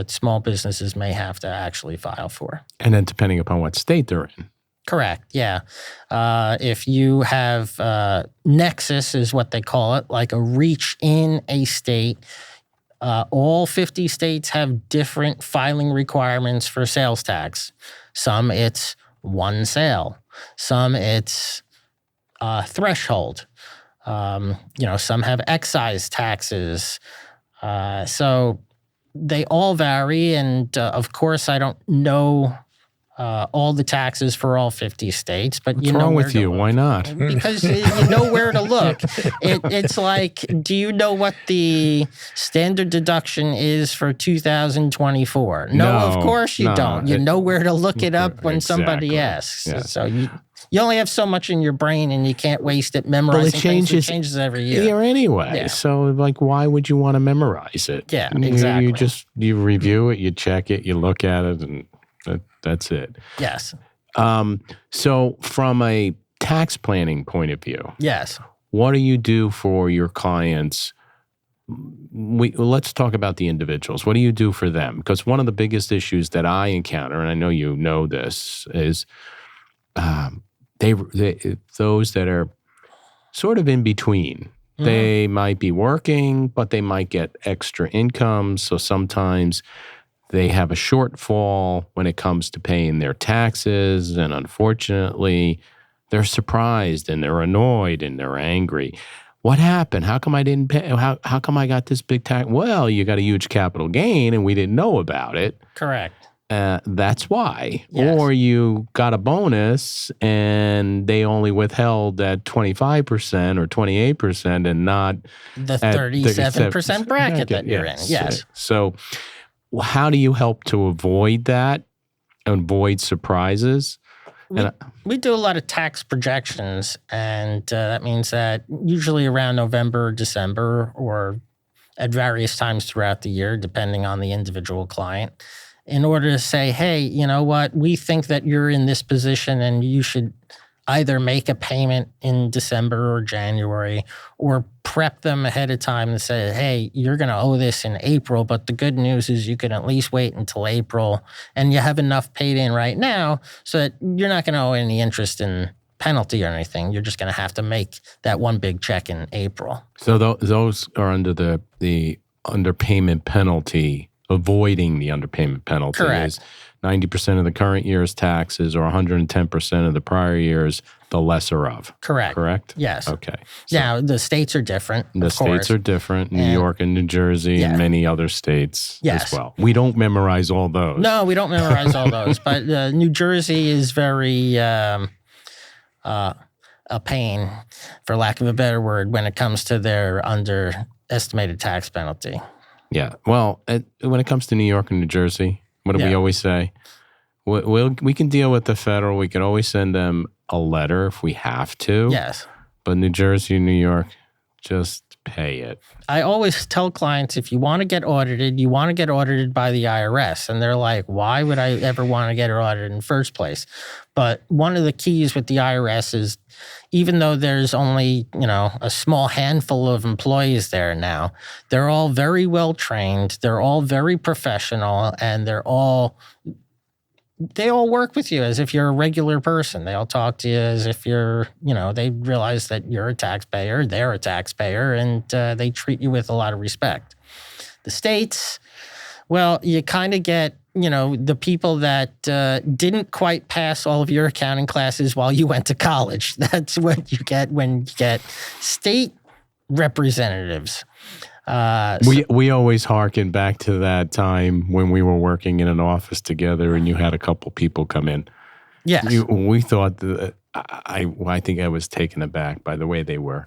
small businesses may have to actually file for. And then depending upon what state they're in. Correct, yeah. If you have nexus is what they call it, like a reach in a state, all 50 states have different filing requirements for sales tax. Some it's one sale. Some it's threshold. Some have excise taxes. So they all vary. And of course, I don't know all the taxes for all 50 states, but What's wrong with you? Why not? Because you know where to look. It's like, do you know what the standard deduction is for 2024? No, of course you don't. You know where to look it up when somebody asks. Yeah. So you only have so much in your brain, and you can't waste it memorizing things. It changes every year. Anyway. Yeah. So, why would you want to memorize it? Yeah, exactly. You review it, you check it, you look at it, and that's it. Yes. So from a tax planning point of view, yes, what do you do for your clients? Let's talk about the individuals. What do you do for them? Because one of the biggest issues that I encounter, and I know you know this, is those that are sort of in between. Mm-hmm. They might be working, but they might get extra income. So sometimes they have a shortfall when it comes to paying their taxes, and unfortunately, they're surprised and they're annoyed and they're angry. What happened? How come I didn't pay? How come I got this big tax? Well, you got a huge capital gain and we didn't know about it. Correct. that's why. Yes. Or you got a bonus and they only withheld at 25% or 28% and not The at 37% bracket that you're in. Yes. Yes. So how do you help to avoid that, avoid surprises? We do a lot of tax projections, and that means that usually around November, December, or at various times throughout the year, depending on the individual client, in order to say, hey, you know what, we think that you're in this position and you should either make a payment in December or January, or prep them ahead of time and say, hey, you're going to owe this in April, but the good news is you can at least wait until April and you have enough paid in right now so that you're not going to owe any interest in penalty or anything. You're just going to have to make that one big check in April. So those are under the underpayment penalty. Avoiding the underpayment penalty Correct. is 90% of the current year's taxes or 110% of the prior year's, the lesser of. Correct? Yes. Okay. So Now, the states are different. the states are different, New York and New Jersey and many other states Yes. as well. We don't memorize all those. No, we don't memorize all those, but New Jersey is very a pain, for lack of a better word, when it comes to their underestimated tax penalty. Yeah. Well, when it comes to New York and New Jersey, what do we always say? We can deal with the federal. We can always send them a letter if we have to. Yes. But New Jersey, New York, just pay it. I always tell clients, if you want to get audited, you want to get audited by the IRS. And they're like, why would I ever want to get audited in the first place? But one of the keys with the IRS is, even though there's only, a small handful of employees there now, they're all very well trained, they're all very professional, and they all work with you as if you're a regular person. They all talk to you as if you're, they realize that you're a taxpayer, they're a taxpayer, and they treat you with a lot of respect. The states, well, you kind of get, the people that didn't quite pass all of your accounting classes while you went to college. That's what you get when you get state representatives. We always harken back to that time when we were working in an office together and you had a couple people come in. Yes. We thought that I think I was taken aback by the way they were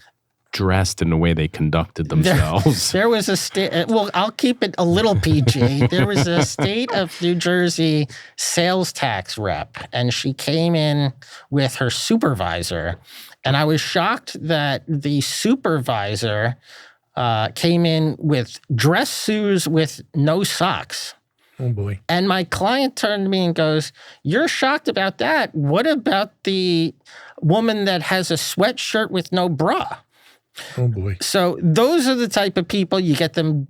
dressed and the way they conducted themselves. There was a state, well, I'll keep it a little PG. There was a state of New Jersey sales tax rep, and she came in with her supervisor. And I was shocked that the supervisor came in with dress shoes with no socks. Oh, boy. And my client turned to me and goes, "You're shocked about that. What about the woman that has a sweatshirt with no bra?" Oh, boy. So those are the type of people you get them,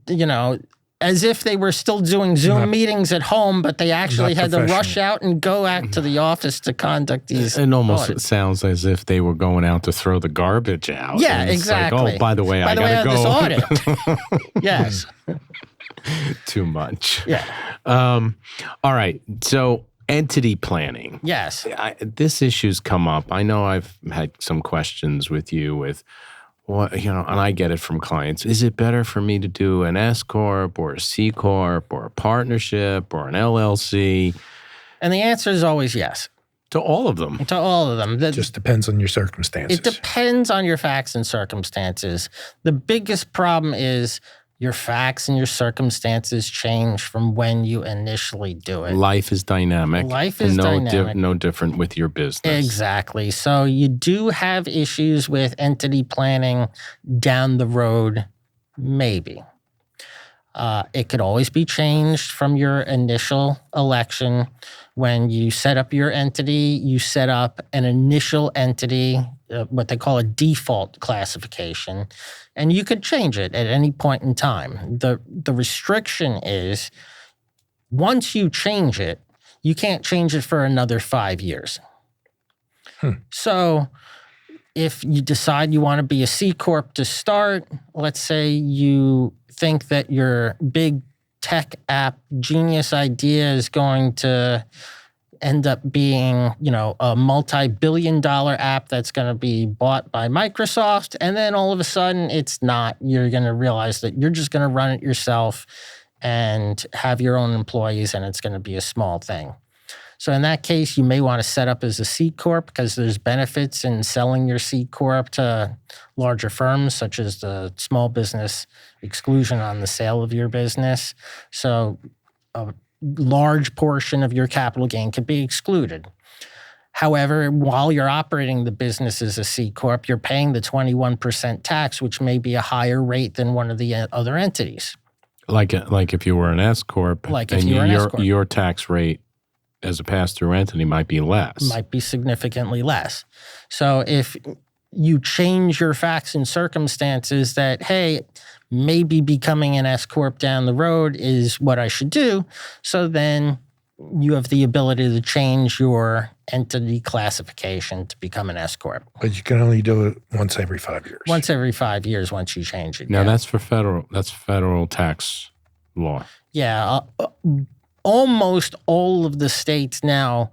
as if they were still doing Zoom meetings at home, but they actually had to rush out and go out to the office to conduct these. It almost audits. sounds as if they were going out to throw the garbage out. Yeah, And it's exactly. Like, oh, by the way, I got to go. This audit. Yes. Too much. Yeah. All right. So entity planning. Yes. This issue's come up. I know I've had some questions with you with what, and I get it from clients. Is it better for me to do an S-Corp or a C-Corp or a partnership or an LLC? And the answer is always yes. To all of them. To all of them. It just depends on your circumstances. It depends on your facts and circumstances. The biggest problem is your facts and your circumstances change from when you initially do it. Life is dynamic. Life is dynamic. No different with your business. Exactly. So you do have issues with entity planning down the road, maybe. It could always be changed from your initial election. When you set up your entity, you set up an initial entity, what they call a default classification, and you could change it at any point in time. The restriction is once you change it, you can't change it for another 5 years. So if you decide you want to be a C-Corp to start, let's say you think that your big tech app genius idea is going to end up being, a multi-billion-dollar app that's going to be bought by Microsoft, and then all of a sudden it's not. You're going to realize that you're just going to run it yourself, and have your own employees, and it's going to be a small thing. So in that case, you may want to set up as a C-Corp because there's benefits in selling your C-Corp to larger firms, such as the small business exclusion on the sale of your business. So a large portion of your capital gain could be excluded. However, while you're operating the business as a C-Corp, you're paying the 21% tax, which may be a higher rate than one of the other entities. Like if you were an S-Corp, your tax rate as a pass-through entity might be less. Might be significantly less. So if you change your facts and circumstances that, hey, maybe becoming an S-Corp down the road is what I should do, so then you have the ability to change your entity classification to become an S-Corp. But you can only do it once every 5 years. Once every 5 years, once you change it. Now, that's for federal tax law. Yeah. Almost all of the states now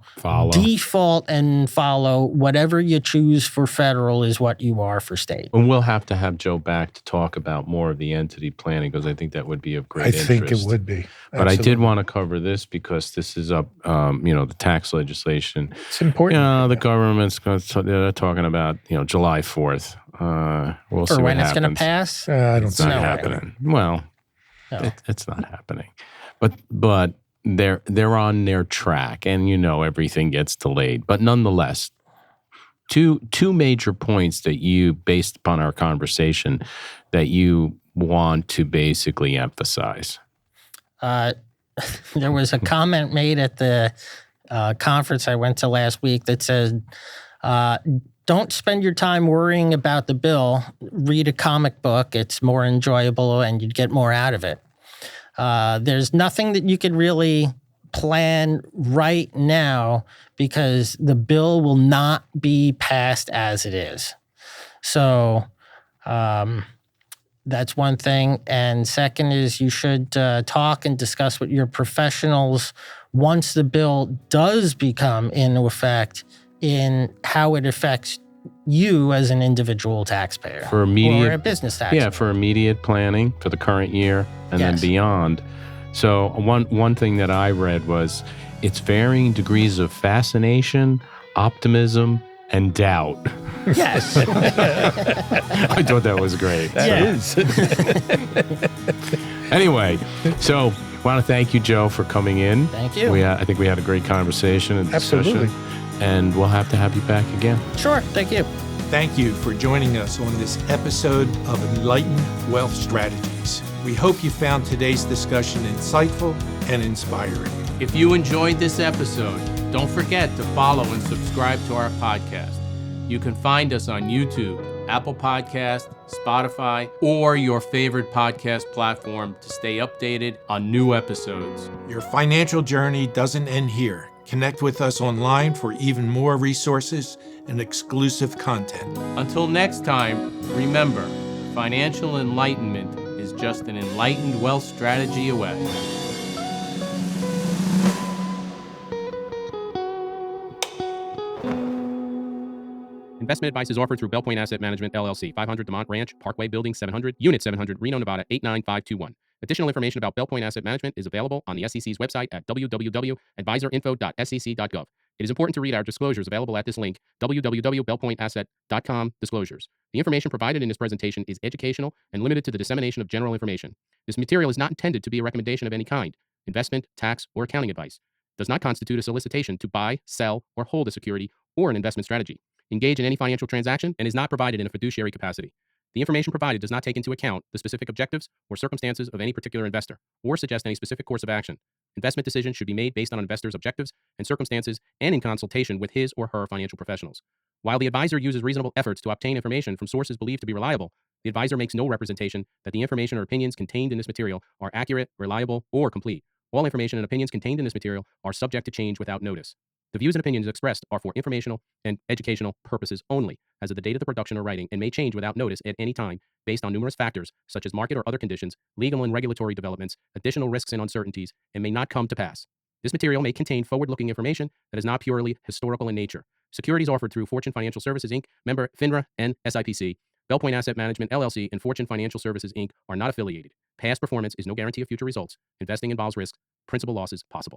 default and follow whatever you choose for federal is what you are for state. And we'll have to have Joe back to talk about more of the entity planning because I think that would be of great interest. I think it would be. But I did want to cover this because this is up, the tax legislation. It's important. The government's they're talking about, July 4th. We'll see when what it's going to I pass? don't It's see not it. happening. Well, No. it's not happening. But they're on their track, and everything gets delayed. But nonetheless, two major points that you, based upon our conversation, that you want to basically emphasize. There was a comment made at the conference I went to last week that said, don't spend your time worrying about the bill. Read a comic book. It's more enjoyable and you'd get more out of it. There's nothing that you could really plan right now because the bill will not be passed as it is. So that's one thing. And second is you should talk and discuss with your professionals once the bill does become into effect in how it affects you as an individual taxpayer For immediate, or a business taxpayer. Yeah, for immediate planning for the current year and then beyond. So one thing that I read was it's varying degrees of fascination, optimism, and doubt. Yes. I thought that was great. That is. Anyway, so I want to thank you, Joe, for coming in. Thank you. I think we had a great conversation and discussion. Absolutely. And we'll have to have you back again. Sure. Thank you. Thank you for joining us on this episode of Enlightened Wealth Strategies. We hope you found today's discussion insightful and inspiring. If you enjoyed this episode, don't forget to follow and subscribe to our podcast. You can find us on YouTube, Apple Podcast, Spotify, or your favorite podcast platform to stay updated on new episodes. Your financial journey doesn't end here. Connect with us online for even more resources and exclusive content. Until next time, remember, financial enlightenment is just an enlightened wealth strategy away. Investment advice is offered through Bell Point Asset Management, LLC, 500 Demont Ranch, Parkway Building 700, Unit 700, Reno, Nevada, 89521. Additional information about Bell Point Asset Management is available on the SEC's website at www.advisorinfo.sec.gov. It is important to read our disclosures available at this link, www.bellpointasset.com, disclosures. The information provided in this presentation is educational and limited to the dissemination of general information. This material is not intended to be a recommendation of any kind, investment, tax, or accounting advice. Does not constitute a solicitation to buy, sell, or hold a security or an investment strategy. Engage in any financial transaction and is not provided in a fiduciary capacity. The information provided does not take into account the specific objectives or circumstances of any particular investor or suggest any specific course of action. Investment decisions should be made based on an investor's objectives and circumstances and in consultation with his or her financial professionals. While the advisor uses reasonable efforts to obtain information from sources believed to be reliable, the advisor makes no representation that the information or opinions contained in this material are accurate, reliable, or complete. All information and opinions contained in this material are subject to change without notice. The views and opinions expressed are for informational and educational purposes only, as of the date of the production or writing, and may change without notice at any time, based on numerous factors, such as market or other conditions, legal and regulatory developments, additional risks and uncertainties, and may not come to pass. This material may contain forward-looking information that is not purely historical in nature. Securities offered through Fortune Financial Services, Inc., member FINRA and SIPC, Bell Point Asset Management, LLC, and Fortune Financial Services, Inc. are not affiliated. Past performance is no guarantee of future results. Investing involves risks. Principal losses possible.